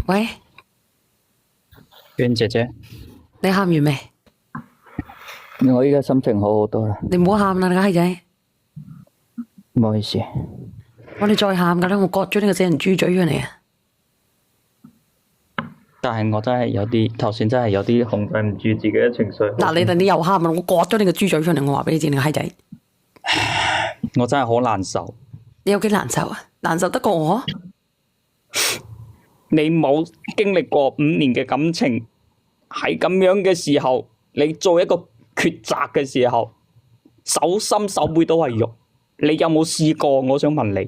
喂，娟姐姐，你喊完未？我依家心情好好多啦，你唔好喊啦，你個閪仔！唔好意思。我哋再喊噶啦，我割咗呢個死人豬嘴出嚟啊！但係我真係有啲頭先真係有啲控制唔住自己嘅情緒。嗱，你又喊啊！我割咗你個豬嘴出嚟，我話俾你知，你個閪仔！我真係好難受。你有幾難受啊？難受得過我？你冇經歷過5年嘅感情，喺咁樣嘅時候，你做一個抉擇嘅時候，手心手背都係肉。你有冇試過？我想問你。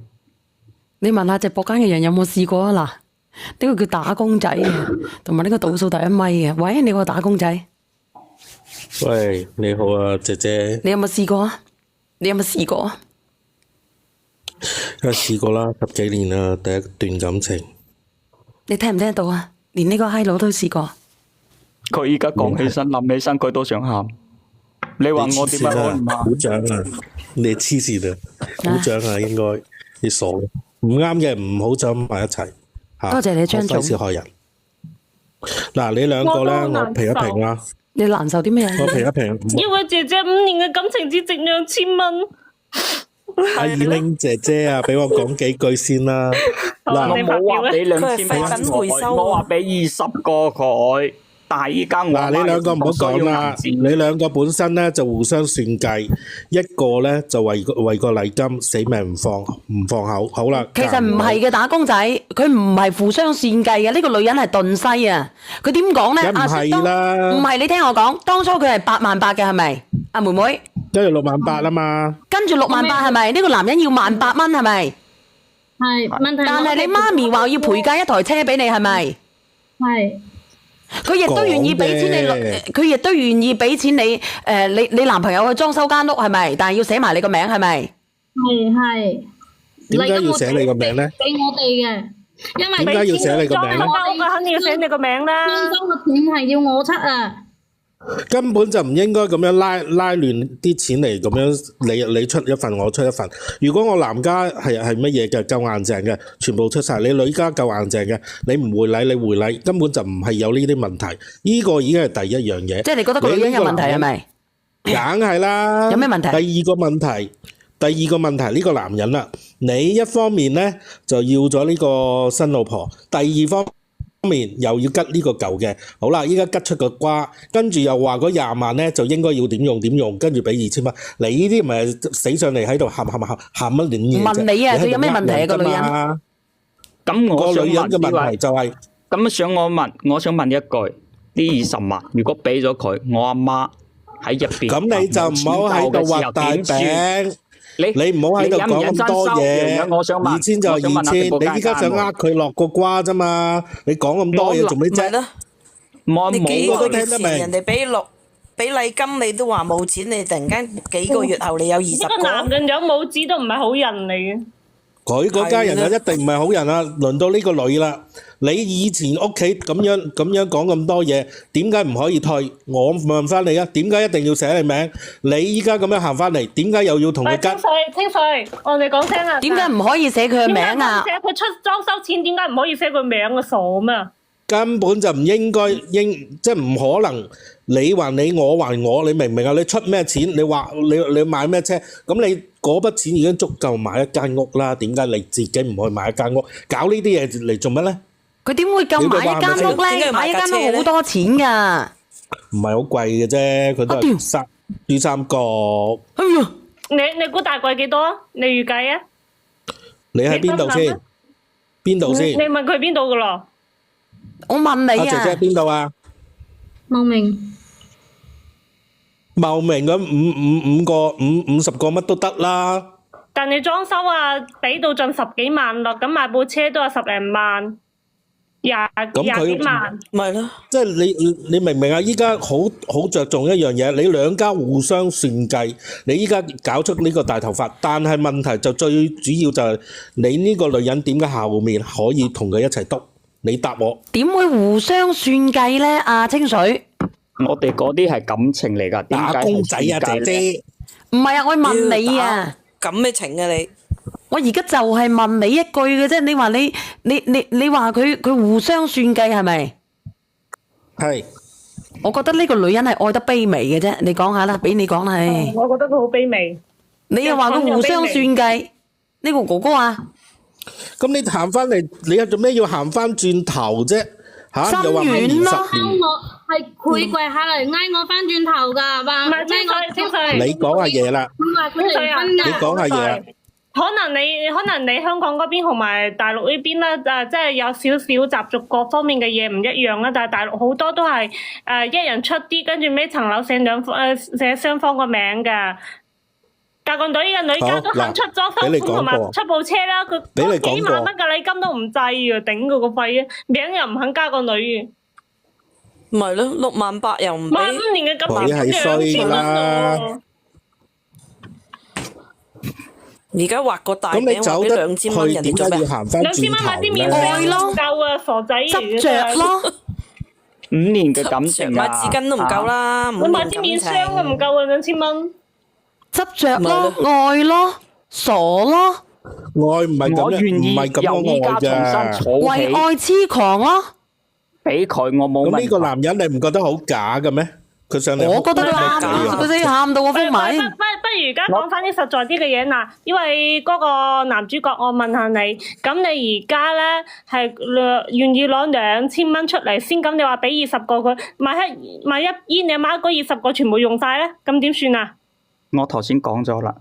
你問下直播間嘅人有冇試過啊？嗱，呢個叫打工仔啊，同埋呢個倒數第1米嘅。喂，你個打工仔。喂，你好啊，姐姐。你有冇試過啊？你有冇試過啊？梗係試過啦，10幾年啦，第一段感情。你聽唔聽得到啊？連呢個閪佬都試過。佢依家講起身，諗起身，佢都想喊。你話我點解可唔喊？鼓掌啊！你黐線啊！鼓掌啊！應該你傻嘅，唔啱嘅唔好走埋一齊。多謝你張總。費事害人。嗱，你兩個咧，我評一評啦。你難受啲咩啊？我評一評。因為姐姐5年嘅感情只值2000蚊。阿二玲姐姐啊，俾我講幾句先啦。嗱，我冇話俾2000蚊，我話俾20個佢。但係依家嗱，你兩個唔好講啦，你兩個本身咧就互相算計，一個咧就為個禮金死命唔放口，好啦。其實唔係嘅，打工仔，佢唔係互相算計嘅，呢個女人係頓西啊！佢點講咧？梗唔係啦，唔係你聽我講，當初佢係88000嘅係咪？阿妹妹，跟住68000啊嘛，跟住68000係咪？呢個男人要18000蚊係咪？係問題。但係你媽咪話要賠價1台車俾你係咪？係。佢亦都願意俾錢你，佢亦都願意俾錢你。你男朋友去裝修間屋係咪？但係要寫埋你個名係咪？係。點解要寫你個名咧？俾我哋嘅，因為點解要寫你個名咧？裝修嘅肯定要寫你個名啦。裝修嘅錢係要我出啊！根本就唔應該咁樣拉亂啲錢嚟，咁樣你出一份我出一份。如果我男家係乜嘢嘅夠硬淨嘅，全部出晒；你女家夠硬淨嘅，你唔回禮你回禮，根本就唔係有呢啲問題。呢個已經係第一樣嘢。即係你覺得個女人有問題係咪？梗係啦。有咩問題？第二個問題呢個男人啦，你一方面咧就要咗呢個新老婆，第二方面又要吉呢個舊嘅，好啦，依家吉出個瓜，跟住又話嗰20萬咧就應該要點用，跟住俾2000蚊，你呢啲咪死上嚟喺度喊乜亂嘢啫？問你啊，佢有咩問題啊個女人？咁我個女人嘅問題就係咁我想問一句，呢20萬如果俾咗佢，我阿媽喺入邊，咁你就唔好喺度畫大餅。你唔好喺度講咁多嘢，2000就2000，你依家想呃佢落個瓜啫嘛？你講咁多嘢做咩啫？你幾個月前人哋俾禮金，你都話冇錢，你突然間幾個月後你有20個。呢個男人有冇子都唔係好人嚟嘅。佢嗰家人啊，一定唔係好人啊！輪到呢個女啦，你以前屋企咁樣講咁多嘢，點解唔可以退？我問翻你啊，點解一定要寫你名？你依家咁樣行翻嚟，點解又要同佢吉？清水，我哋講聲啊！點解唔可以寫佢嘅名啊？寫佢出裝修錢，點解唔可以寫佢名啊？傻咩？根本就唔應該，即係唔可能。你還你，我還我，你明唔明啊？你出咩錢？你話你買咩車？咁你嗰筆錢已經足夠買一間屋啦。點解你自己唔去買一間屋？搞呢啲嘢嚟做乜咧？佢點會夠買一間屋咧？買一間屋好多錢㗎。唔係好貴嘅啫，佢都係珠三角。哎呀！你估大貴幾多啊？你預計啊？你喺邊度先？邊度先？你問佢邊度㗎咯？我問你啊！姐姐邊度啊？茂名。茂名咁50個乜都得啦。但你裝修啊，俾到盡10幾萬咯，咁買部車都有10零萬，廿幾萬。咪咯，即係你明唔明啊？依家好着重一樣嘢，你兩家互相算計，你依家搞出呢個大頭髮，但係問題就最主要就係你呢個女人點解後面可以同佢一齊篤？你答我。點會互相算計咧？阿清水。我哋嗰啲係感情嚟㗎，打工仔啊，姐姐。唔係啊，我問你啊。咁咩情啊你？我而家就係問你一句嘅啫，你話你話佢互相算計係咪？係。我覺得呢個女人係愛得卑微嘅啫，你講下啦，俾你講啦，係。我覺得佢好卑微。你又話佢互相算計，呢個哥哥啊？咁你行翻嚟，你有做咩要行翻轉頭啫？嚇，又話係20年。係佢跪下嚟嗌我翻轉頭㗎，話嗌我。你講下嘢啦。佢話佢離婚㗎。你講下嘢。可能你香港嗰邊同埋大陸呢邊啦，即係有少少習俗各方面嘅嘢唔一樣啦。但係大陸好多都係一人出啲，跟住尾層樓寫雙方個名㗎。嫁個女嘅女家都肯出咗收款同埋出部車啦，佢嗰幾萬蚊嘅禮金都唔制啊，頂佢個肺啊！名又唔肯加個女嘅。咪咯，68000又唔俾。5年嘅金佢係衰啦。而家畫個大餅話俾2000蚊，人哋做咩？2000蚊買啲麵霜咯，夠啊，傻仔執着咯。5年嘅感情買紙巾都唔夠啦，你買啲麵霜都唔夠啊，2000蚊。執着咯，愛咯，傻咯。愛唔係咁樣，唔係咁樣愛嘅。為愛痴狂咯。俾佢我冇問題。咁呢個男人你唔覺得好假嘅咩？佢上嚟，我覺得佢啱啊！佢死喊到我瘋埋。不如而家講翻啲實在啲嘅嘢嗱，因為嗰個男主角，我問下你，咁你而家咧係願意攞2000蚊出嚟先，咁你話俾20個佢，萬一依你阿媽嗰20個全部用晒咧，咁點算啊？我頭先講咗啦，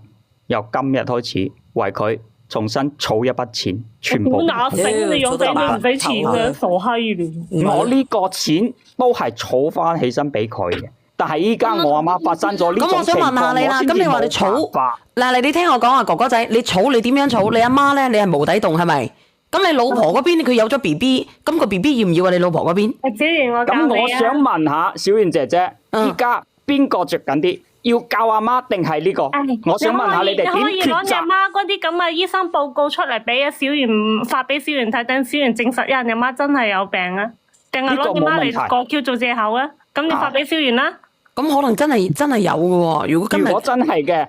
由今日開始為佢重新儲一筆錢，全部。哪醒你養仔女唔使錢嘅，傻閪嚟！我呢個錢都係儲翻起身俾佢嘅。但係依家我阿媽發生咗呢種情況，咁我想問下你啦，咁你話你儲嗱，你聽我講啊，哥哥仔，你儲你點樣儲？你阿媽咧，你係無底洞係咪？咁你老婆嗰邊佢有咗 BB，咁個 BB 要唔要啊？你老婆嗰邊？咁我想問下小燕姐姐，依家邊個着緊啲？要教阿媽定係呢個？我想問下你哋點抉擇？你可以攞你阿媽嗰啲咁嘅醫生報告出嚟俾阿小燕發俾小燕睇，等小燕證實人阿媽真係有病啊？定係攞你媽嚟過橋做藉口啊？咁你發俾小燕啦。咁可能真係有嘅喎。如果真係嘅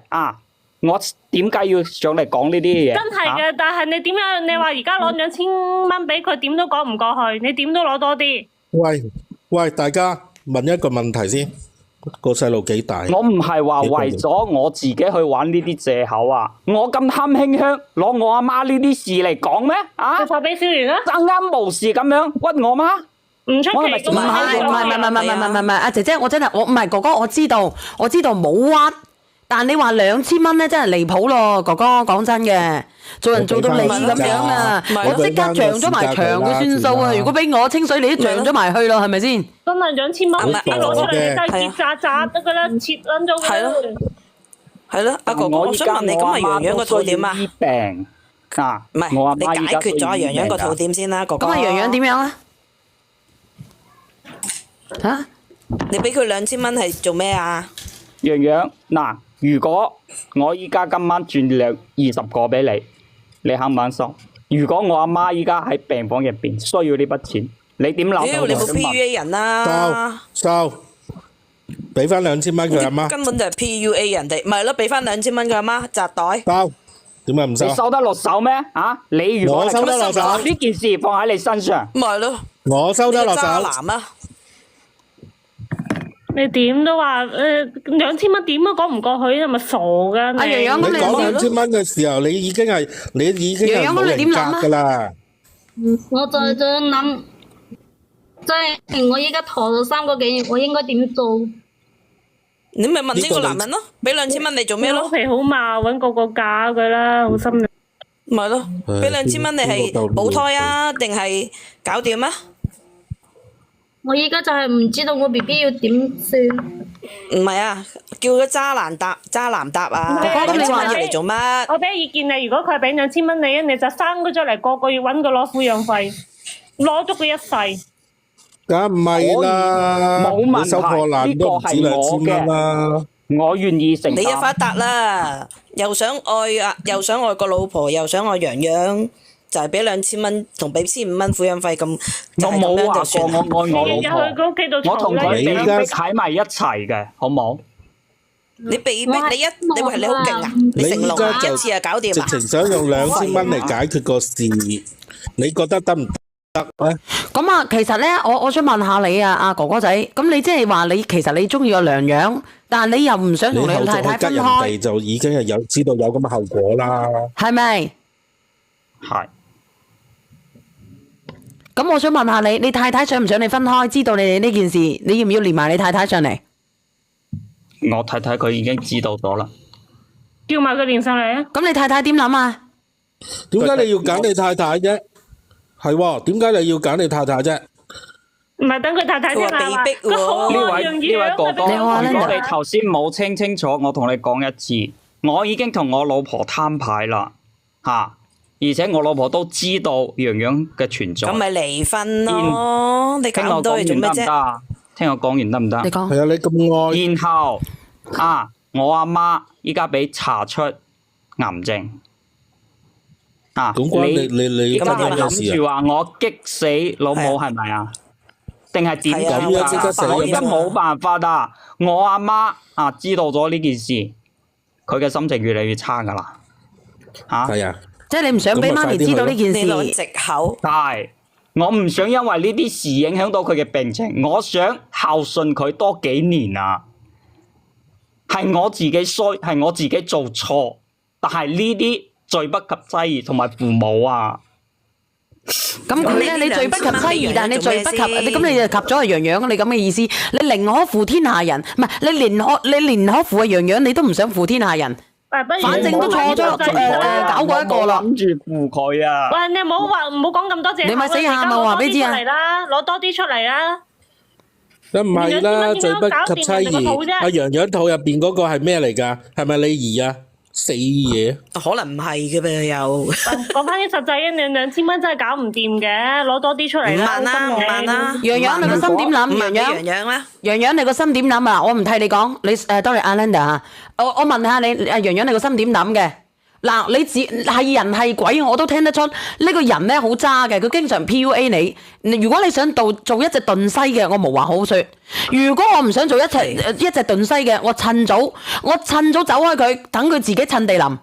我點解要上嚟講呢啲嘢？真係嘅，但係你點樣？你話而家攞2000蚊俾佢，點都講唔過去。你點都攞多啲。喂，大家問一個問題先，個細路幾大？我唔係話為咗我自己去玩呢啲藉口啊！我咁貪輕香，攞我阿媽呢啲事嚟講咩？就發俾小袁啦。爭啱無事咁樣屈我媽？唔出奇，唔係，阿姐姐，我真係我唔係哥哥，我知道冇屈，但你話2000蚊咧真係離譜咯，哥哥講真嘅，做人做到你咁樣啊，我即刻漲咗埋牆嘅算數啊！如果俾我清水，你都漲咗埋去咯，係咪先？真係2000蚊，一攞出嚟你真係結紮得噶啦，切撚咗佢啦。係咯，阿哥哥，我想問你，咁阿洋洋個肚點啊？病唔係，你解決咗阿洋洋個肚點先啦，哥哥。咁阿洋洋點樣啊？吓！你俾佢2000蚊係做咩啊？洋洋嗱，如果我依家今晚轉20個俾你，你肯唔肯收？如果我阿媽依家喺病房入邊需要呢筆錢，你點諗？屌，你冇 PUA 人啦！收，俾翻2000蚊佢阿媽。根本就係 PUA 人哋，咪係咯，俾翻2000蚊佢阿媽紮袋。收，點解唔收？你收得落手咩？你如果收得落手，呢件事放喺你身上，咪係咯，我收得落手。渣男啊！你點都話2000蚊點都講唔過去，係咪傻噶？阿洋洋咁你講2000蚊嘅時候，你已經係冇人格噶啦。我就係想諗，即係我依家陀咗3個幾月，我應該點做？你咪問呢個男人咯，俾2000蚊你做咩咯？皮好嘛，搵個嫁佢啦，好心。咪咯，俾2000蚊你係保胎啊，定係搞掂啊？我依家就係唔知道我 BB 要點算。唔係啊，叫咗渣男答啊！你話嚟做乜？我俾意見你，如果佢係俾2000蚊你，你就生咗出嚟，個個月搵佢攞撫養費，攞足佢一世。梗唔係啦，冇問題，收破爛都唔止2000蚊啦。我願意承擔。你一發達啦，又想愛個老婆，又想愛洋洋。就係俾2000蚊，同俾1500蚊撫養費咁，我冇話過我愛我老婆，我同佢被逼喺埋一齊嘅，好冇？你被逼你話你好勁啊？你成龍依家就一次就搞掂直啊？情想用2000蚊嚟解決個事，你覺得得唔得咧？咁啊，其實咧，我想問下你啊，阿哥哥仔，咁你即係話你其實你中意個娘樣，但係你又唔想同你你後太太續去吉人分開，哋就已經係有知道有咁嘅後果啦。係咪？係咁我想問下你，你太太想唔想你分開？知道你哋呢件事，你要唔要連埋你太太上嚟？我太太佢已經知道咗啦。叫埋佢連上嚟啊！咁你太太點諗啊？點解你要揀你太太啫？係喎，點解你要揀你太太啫？唔係等佢太太聽下話，佢話被逼喎佢好呢位啊樣呢位哥哥，你好啊如果 Linda 你頭先冇聽清楚，我同你講一次，我已經同我老婆攤牌啦，嚇！而且我老婆都知道洋洋嘅存在。咁咪離婚咯！你聽搞咁多嘢我講完得唔得做咩啫？啊？聽我講完得唔得？你講係啊，你咁愛，然後我阿媽依家俾查出癌症。咁關你依家係關咩事諗住啊？話我激死老母係咪啊？定係點係啊講咁樣即刻死我而家咁冇辦法啊！我阿媽知道咗呢件事，佢嘅心情越嚟越差噶啦。係啊，即係你唔想俾媽咪知道呢件你攞事，藉口，係我唔想因為呢啲事影響到佢嘅病情，我想孝順佢多幾年啊！係我自己衰，係我自己做錯，但係呢啲罪不及妻兒同埋父母啊！咁佢咧你罪不及妻兒，但係你罪不及你咁你就及咗係洋洋，你咁嘅意思，你寧可負天下人，唔係你寧可負係洋洋，你都唔想負天下人。不如反正都錯咗搞過一個啦我諗住扶佢啊！喂，你唔好講咁多謝口啦，你咪死下嘛話俾你知啊而家攞多啲出嚟啦，攞多啲出嚟啦。咁唔係啦，罪不及妻搞掂人哋個肚啫兒。阿洋洋肚入邊嗰個係咩嚟㗎？係咪你兒啊？死嘢！可能唔係嘅噃又。講翻啲實際嘅，2000蚊真係搞唔掂嘅，攞多啲出嚟啦。 5萬啦5萬啦洋洋你個心點諗？洋洋洋洋啦，洋洋你個心點諗啊？我唔替你講，你當你阿 Linda 嚇，我問下你，阿洋洋你個心點諗嘅？嗱，你係人係鬼，我都聽得出呢個人咧好渣嘅，佢經常 PUA 你。如果你想做一隻頓西嘅，我無話好說；如果我唔想做一隻頓西嘅，我趁早走開佢，等佢自己趁地淋。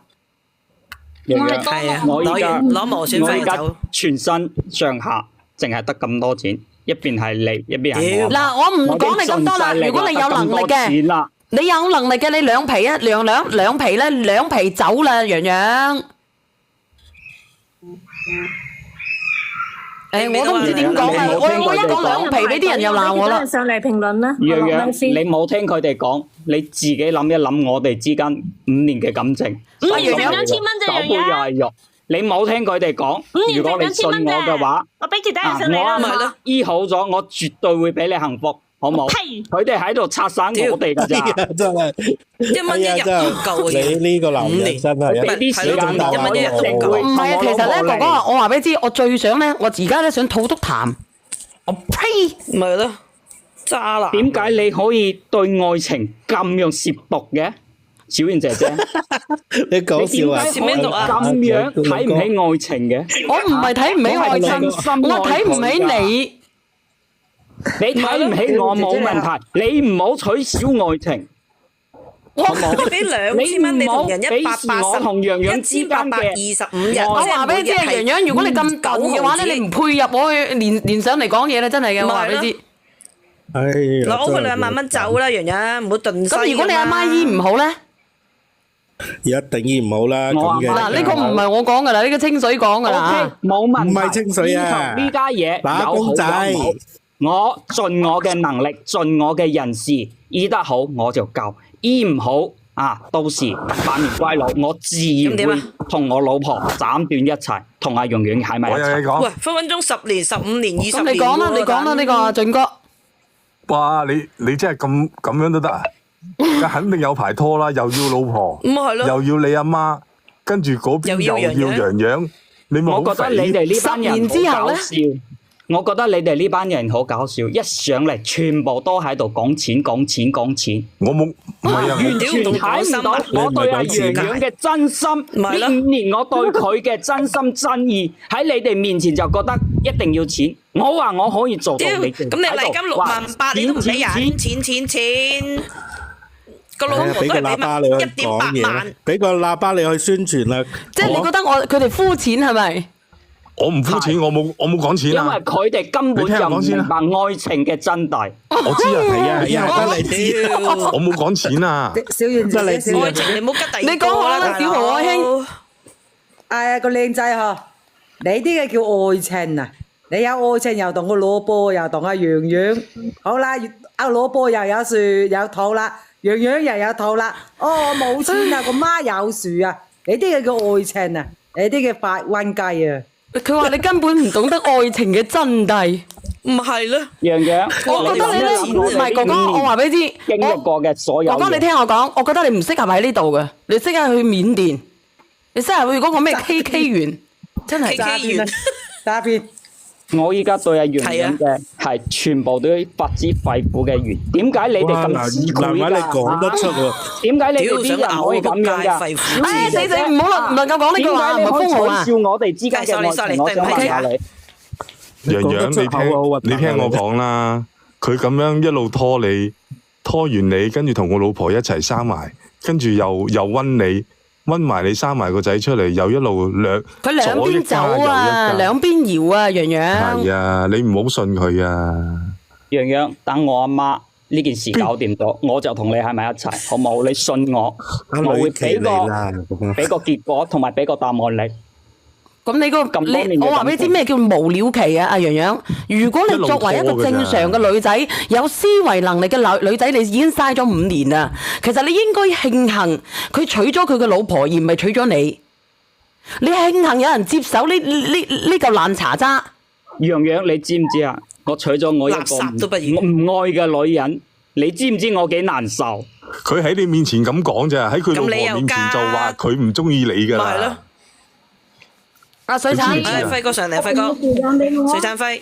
洋洋係啊，我依家攞磨損我依家費走。全身上下淨係得咁多錢，一邊係你，一邊係我。嗱，我唔講你咁多啦。如果你有能力嘅，你有能力嘅，你兩皮啊，兩皮咧，兩皮走啦，洋洋。我都唔知點講啊！我一講兩皮，俾啲人又鬧我啦。上嚟評論啦，洋洋，你冇聽佢哋講，你自己諗一諗，我哋之間5年嘅感情，洋洋2000蚊啫，手背又係肉。你冇聽佢哋講，如果你信我嘅話，我俾條帶上嚟啦，我阿媽醫好咗，我絕對會俾你幸福，好冇？呸！佢哋喺度拆散我哋㗎咋。真係1蚊一日都唔夠啊！你呢個男人真係俾啲時間係咯1蚊一日都唔夠唔係啊，其實咧，哥哥，我話俾你知，我最想咧，我而家咧想吐督痰。我呸！咪咯，渣男。點解你可以對愛情咁樣褻瀆嘅？小燕姐姐，你講笑啊！你點解可以咁樣睇唔起愛情嘅？我唔係睇唔起愛情，我睇唔起你。你睇唔起我冇問題，你唔好取消愛情。你俾2000蚊，你同人我同洋洋之間嘅1825日。我話俾你知啊，洋洋，如果你咁笨嘅話咧，你唔配入我去連上嚟講嘢啦，真係嘅，我話俾你知。哎呀，攞佢2萬蚊走啦，洋洋，唔好頓西。咁如果你阿媽醫唔好咧？一定醫唔好啦，咁嘅。嗱，呢個唔係我講噶啦，呢個清水講噶啦。冇問題。唔係清水啊！呢家嘢打工仔，我盡我嘅能力，盡我嘅人事，醫得好我就救，醫唔好到時百年歸老，我自然會同我老婆斬斷一切，同阿洋洋喺埋一齊。喂，分分鐘10年、15年、20年。咁你講啦，你講啦，呢個俊哥。哇！你真係咁樣都得啊？肯定有排拖啦，又要老婆，咁咪係咯，又要你阿媽，跟住嗰邊又要洋洋，你咪好我覺得你哋呢班人好搞笑。我覺得你哋呢班人好搞笑，一上嚟全部都喺度講錢講錢講錢。我冇，唔係啊，完全睇唔到我對阿洋洋嘅真心。呢5年我對佢嘅真心真意喺你哋面前就覺得一定要錢。我話我可以做到，你哋咁你禮金6萬8，你都唔俾人錢。個老婆俾個都係喇叭你去講1.8嘢啦萬，，俾個喇叭你去宣傳啦。即係你覺得佢哋膚淺係咪？我唔膚淺，我冇講錢因為啊！佢哋根本就唔明白愛情嘅真諦。我知啊，係啊，得你知。我冇講錢啊！小圓得你知姐姐，愛情你唔好吉第二你講好啦小何愛卿哎呀個靚仔嗬，你啲嘅叫愛情啊！你有愛情又同個老婆又同阿洋洋，好啦，阿老婆又有樹有肚啦，洋洋又有肚啦。哦，我冇錢啊，個媽有樹啊！你啲嘅叫愛情啊，你啲嘅發瘟雞啊！佢話你根本唔懂得愛情嘅真諦。唔係咧，洋洋，我覺得你咧唔係哥哥，我話俾你知，經歷過嘅所有哥哥你聽我講，我覺得你唔適合喺呢度嘅，你適合去緬甸，你適合去嗰個咩 KK 園，真係 KK 園詐騙。我依家對阿洋洋嘅係全部都發自肺腑嘅緣。點解你哋咁自難怪你講得出喎。點解你哋啲人可以咁樣㗎？唉，死唔好唔能夠講呢句話，唔係封號啊！笑我哋之間嘅愛情，我想問下你。洋洋，你聽我講啦，佢咁樣一路拖你，拖完你，跟住同我老婆一齊生埋，跟住又溫你，溫埋你生埋個仔出嚟，又一路佢兩邊走啊，兩邊搖啊，洋洋。係啊，你唔好信佢啊！洋洋，等我阿媽呢件事搞掂咗，我就同你喺埋一齊，好冇？你信我，我會俾個結果同埋俾個答案你。咁你我話俾你知咩叫無了期啊，阿洋洋。如果你作為一個正常嘅女仔，有思維能力嘅女仔，你已經嘥咗5年啦。其實你應該慶幸佢娶咗佢嘅老婆，而唔係娶咗你。你慶幸有人接手呢嚿爛茶渣。洋洋，你知唔知啊？我娶咗我一個我唔愛嘅女人，你知唔知我幾難受？佢喺你面前咁講咋，喺佢老婆面前就話佢唔中意你噶啦。阿水產，輝哥上嚟，輝哥，水產輝。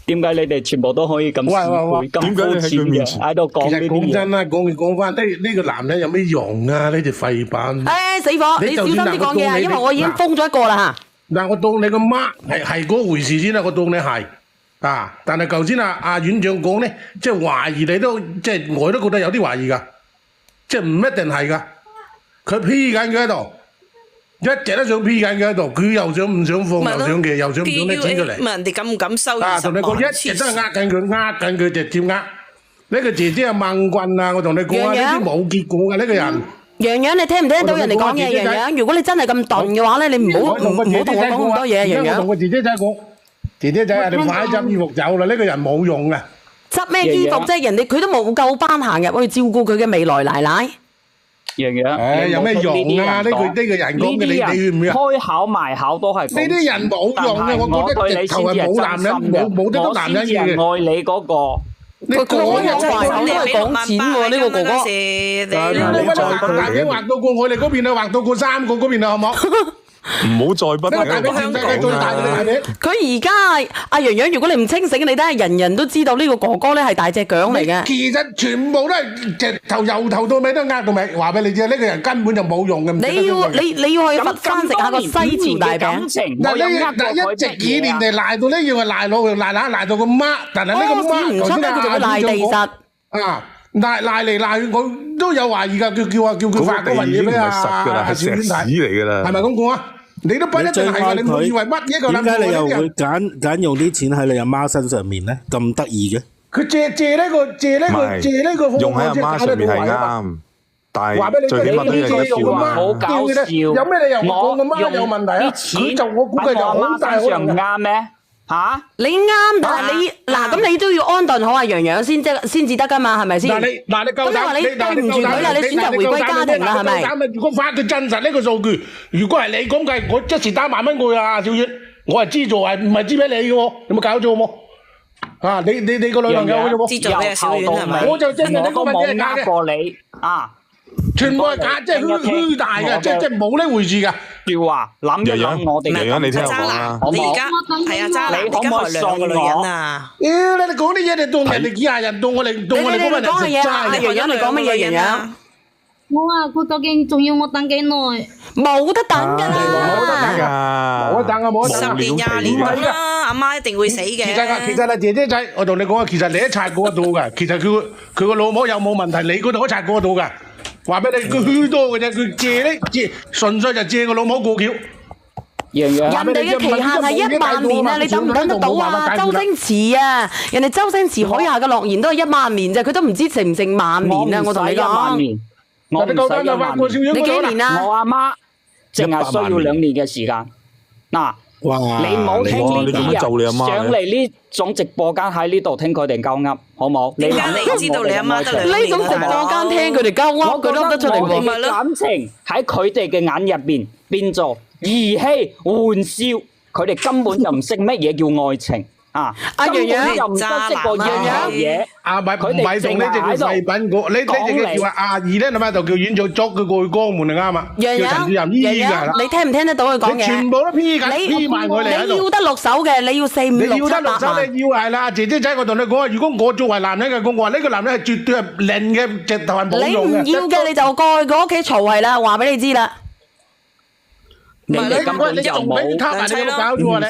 點解你哋全部都可以咁咁膚淺嘅喺度講呢啲嘢？其實講真啦，講翻呢個男人有咩用啊？呢隻廢品。死火！你小心啲講嘢啊，因為我已經封咗一個啦嚇。嗱，我當你個媽係嗰回事先啦，我當你係啊。但係頭先阿院長講咧，即係懷疑你都即係我都覺得有啲懷疑㗎，即係唔一定係㗎。佢 P 緊佢喺度。一直都想 P 緊佢喺度，佢又想唔想放，又想嘅，又想唔想拎錢出嚟。問人哋敢唔敢收20萬？同你講一直都係呃緊佢，直接呃。呢個姐姐係掹棍啊！我同你講啊，呢啲冇結果嘅呢個人。洋洋，你聽唔聽得到人哋講嘢？洋洋，如果你真係咁鈍嘅話咧，你唔好同我講咁多嘢。洋洋，我同個姐姐仔講，姐姐仔啊，你快執衣服走啦！呢個人冇用嘅。執咩衣服啫？人哋佢都冇夠班行入去照顧佢嘅未來奶奶。洋洋，有咩用啊？呢個人講嘅，你勸唔勸？開口埋口都係呢啲人冇用嘅，我覺得直頭係冇男人，冇得多男人嘅。愛你嗰個，你講人壞口都係講錢喎，呢個哥哥。你大髀畫到過我哋嗰邊啊，畫到過3個嗰邊啊，好冇？唔好再不停喺度香港最大嘅大髀。佢而家阿洋洋，如果你唔清醒，你睇下人人都知道呢個哥哥咧係大隻薑嚟嘅。其實全部都係直頭由頭到尾都呃到尾，話俾你知，呢個人根本就冇用嘅。你要去佛山食下個西樵大餅。嗱一直以年嚟賴到呢樣係賴老賴到個媽，但係呢個媽唔出咧，佢就會賴地實。啊！賴嚟賴去，我都有懷疑㗎，叫佢發嗰份嘢俾阿小娟睇，係咪咁講啊？你都不一定係㗎，你唔好以為乜嘢個諗法。點解你又會揀用啲錢喺你阿媽身上面咧？咁得意嘅？佢借呢個用喺阿媽上面係啱，但係最起碼都有一條嘛。好搞笑！有咩理由講個媽有問題啊？佢就我估計就好大可能啱咩？吓，你啱，但係你嗱咁你都要安頓好阿洋洋先至得噶嘛，係咪先？嗱你夠膽，咁你話你對唔住佢啦，你選擇回歸家庭啦，係咪？如果發佢真實呢個數據，如果係你講計，我一時打1萬蚊過去啊，小月，我係資助係唔係資俾你嘅喎？有冇搞錯冇？啊，你個女朋友嘅啫喎，資助俾阿小月係咪？我就證明呢個問題係假嘅。過你啊！全部係假，即係虛大嘅，即係冇呢回事噶。叫話諗一諗我哋，洋洋你聽我講啦。你而家係啊，渣男，你而家害2個女人啊！屌你講啲嘢，你當人哋幾廿人，當我哋嗰份人食齋。阿洋洋你講乜嘢？洋洋，佢究竟仲要我等幾耐？冇得等㗎啦，冇得等啊，冇得等啊10年20年咁啦，阿媽一定會死嘅。其實啊，姐姐仔，我同你講啊，其實你一拆過得到㗎。其實佢個老母有冇問題，你嗰度都拆過得到㗎。話俾你，佢虛多嘅啫，佢借純粹就借個老母過橋。洋洋，人哋嘅期限係1萬年啊，你等唔等得到啊？周星馳啊，人哋周星馳許下嘅諾言都係1萬年啫，佢都唔知成唔成萬年啊！我同你講，我唔使1萬年，你幾年啊？我阿媽淨係需要2年嘅時間。嗱，你唔好聽呢啲人上嚟呢種直播間喺呢度聽佢哋鳩噏，好冇？點解你知道你阿媽得2年？呢種直播間聽佢哋鳩噏，佢都得出嚟喎。我嘅感情喺佢哋嘅眼入邊變做兒戲玩笑，佢哋根本就唔識乜嘢叫愛情啊！阿洋洋又唔識個洋洋嘢，啊唔係同呢隻叫細品個，呢隻叫阿二咧，諗下就叫院長捉佢過去江門就啱啊！洋洋，叫陳主任醫㗎係啦。你聽唔聽得到佢講嘢？全部都 P 緊，P 埋我嚟喺度。你要得落手嘅，你要4、5、6、7、8萬。你要得落手，你要係啦，姐姐仔，我同你講啊，如果我作為男人嘅，我話呢個男人係絕對係零嘅，直頭係冇用嘅。你唔要嘅，你就過去佢屋企嘈係啦，話俾你知啦。你哋根本就冇唔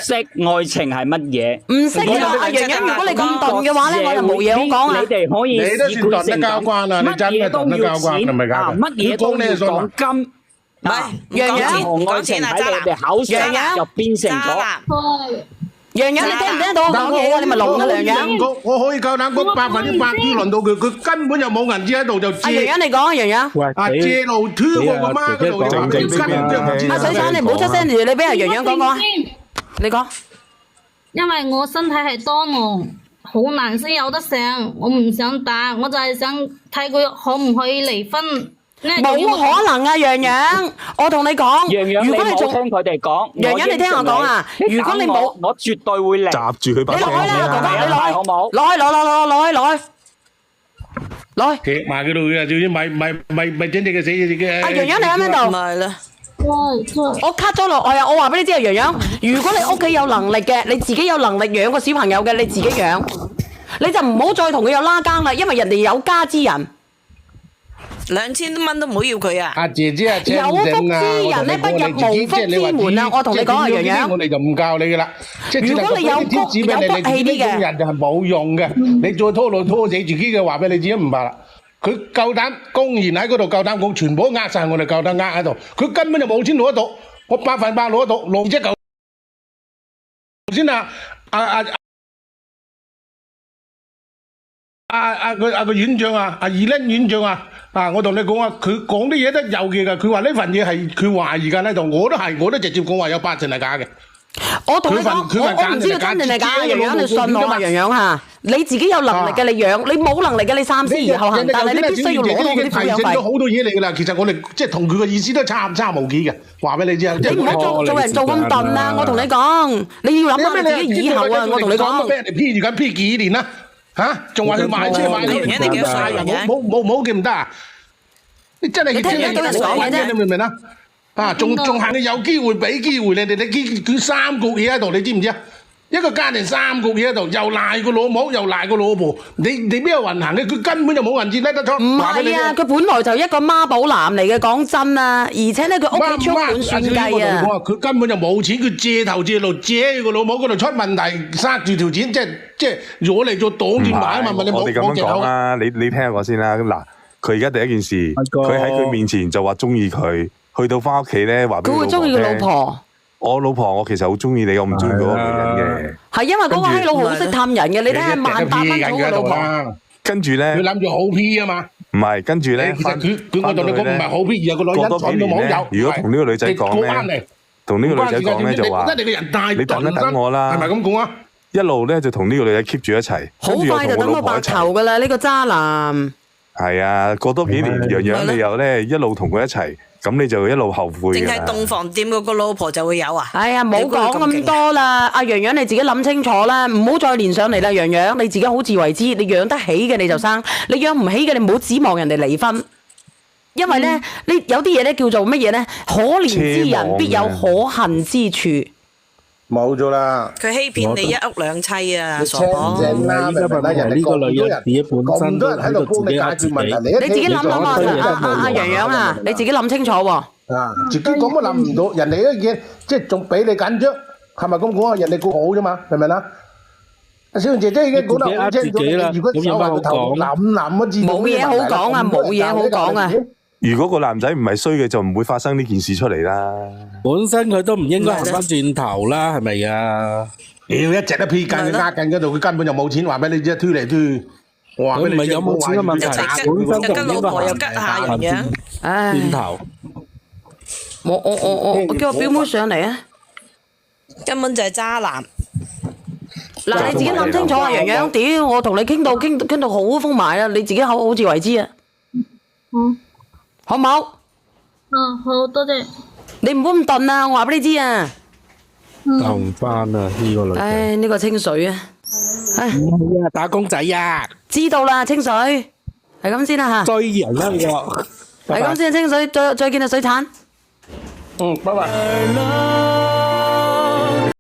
識愛情係乜嘢，唔識啊！阿洋洋，如果你咁鈍嘅話咧，我就冇嘢好講啊！你哋可以你都算鈍得交關啦，你真係鈍得交關，係咪㗎？乜嘢都要講金，唔係洋洋愛情喺你哋口上就變成咗。洋洋，你聽唔聽到我講嘢啊？你咪聾啊！洋洋，我可以夠膽講100%輪到佢，佢根本就冇銀紙喺度就借。阿洋洋，你講啊，洋洋。啊借路推我個媽嗰度，阿水產，你唔好出聲住，你俾阿洋洋講講啊。你講。因為我身體係多囊，好難先有得成，我唔想打，我就係想睇佢可唔可以離婚。冇可能啊，洋洋！我同你講，如果你仲聽佢哋講，洋洋你聽我講啊，如果你冇，我絕對會嚟。閘住佢把聲你攞啦，哥哥，你攞，好冇？攞去。夾埋佢度嘅，仲要咪整隻嘅死隻嘅。阿洋洋，你喺邊度？唔係啦，我 cut 咗落去啊！我話俾你知啊，洋洋，如果你屋企有能力嘅，你自己有能力養個小朋友嘅，你自己養，你就唔好再同佢有拉更啦，因為人哋有家之人。2000蚊都唔好要佢啊！阿姐姐啊，有福之人咧，不入無福之門啊！我同你講啊，洋洋，我哋就唔教你噶啦。如果你有骨氣啲嘅人就係冇用嘅。你再拖老拖死自己嘅話俾你知都唔怕啦。佢夠膽公然喺嗰度夠膽講，全部呃晒我哋夠膽呃喺度。佢根本就冇錢攞得到，我100%攞得到，攞隻狗先啊！個院長啊，阿二拎院長啊，我同你講啊，佢講啲嘢都有嘅㗎。佢話呢份嘢係佢懷疑㗎喺度，我都直接講話有8成係假嘅。我同你講，我唔知道真定係假，洋洋你信我啊，洋洋嚇，你自己有能力嘅你養，你冇能力嘅你三思而後行，但係你必須要攞到嗰啲撫養費。咗好多嘢嚟㗎啦，其實我哋即係同佢嘅意思都差無幾嘅，話俾你知啊。你唔好做人做咁笨啊！我同你講，你要諗下你自己以後啊！我同你講，俾人哋 P 住緊 P 幾年啦。仲話去買車買樓，冇嘅唔得啊！你真係要聽人講嘢啫，你明唔明啊？仲係你有機會俾機會你哋，佢3個嘢喺度，你知唔知啊？一個家庭3個嘢喺度，又賴個老母，又賴個老婆，你邊有運行嘅？佢根本就冇銀紙拎得出。唔係啊，佢本來就一個媽寶男嚟嘅，講真啊，而且咧佢屋企出本算計啊。佢根本就冇錢，佢借頭借路借個老母嗰度出問題，塞住條錢，即係攞嚟做擋箭牌啊嘛！問你冇咁講啦，你聽下我先啦。嗱，佢而家第一件事，佢喺佢面前就話中意佢，去到翻屋企咧話俾佢老婆聽。佢會中意個老婆。我老婆，我其實好中意你，我唔中意嗰個女人嘅。係因為嗰個閪佬好識氹人嘅，你睇下18000蚊嗰個老婆。跟住咧，佢諗住好 P 啊嘛。唔係，跟住咧，其實佢我同你講唔係好 P，而係個女人蠢到冇有。如果同呢個女仔講咧，同呢個女仔講咧就話，你等一等我啦。係咪咁講啊？一路咧就同呢個女仔 keep 住一齊。好快就等到白頭噶啦，呢個渣男。係啊，過多幾年，洋洋你又咧一路同佢一齊。咁你就一路後悔㗎啦。淨係洞房掂嗰個老婆就會有啊？哎呀，唔好講咁多啦，阿洋洋你自己諗清楚啦，唔好再連上嚟啦，洋洋你自己好自為之，你養得起嘅你就生，你養唔起嘅你唔好指望人哋離婚，因為咧，你有啲嘢咧叫做乜嘢咧？可憐之人必有可恨之處。冇咗啦。佢欺騙你一屋兩妻啊，傻正婆！正啦，明唔明啊？人哋呢個女人自己本身咁多人喺度幫你解決問題，你自己諗諗啊，阿洋洋啊，你自己諗清楚喎。啊，自己咁都諗唔到，人哋一嘢即係仲比你緊張，係咪咁講啊？人哋顧好啫嘛，明唔明啊？小燕姐姐已經講得好清楚，如果手喺個頭諗都知道冇嘢好講啊，冇嘢好講啊。如果個男仔唔係衰嘅，就唔會發生呢件事出嚟啦。本身佢都唔應該行翻轉頭啦，係咪啊？屌，一直都偏緊佢呃緊嗰度，佢根本就冇錢，話俾你知，推嚟推去。我話俾你知，佢唔係有冇錢嘅問題，本身就唔應該行轉頭。我叫我表妹上嚟啊！根本就係渣男。嗱，你自己諗清楚啊，洋洋，屌，我同你傾到好風埋啦，你自己好自為之啊。好冇？好多謝。你唔好咁鈍啊！我話俾你知啊。救唔翻啊！呢個女仔。唉，呢個清水啊。唉，打工仔啊！知道啦，清水，係咁先啦吓。追人啦呢個。係咁先，清水，再見啊，水產。拜拜。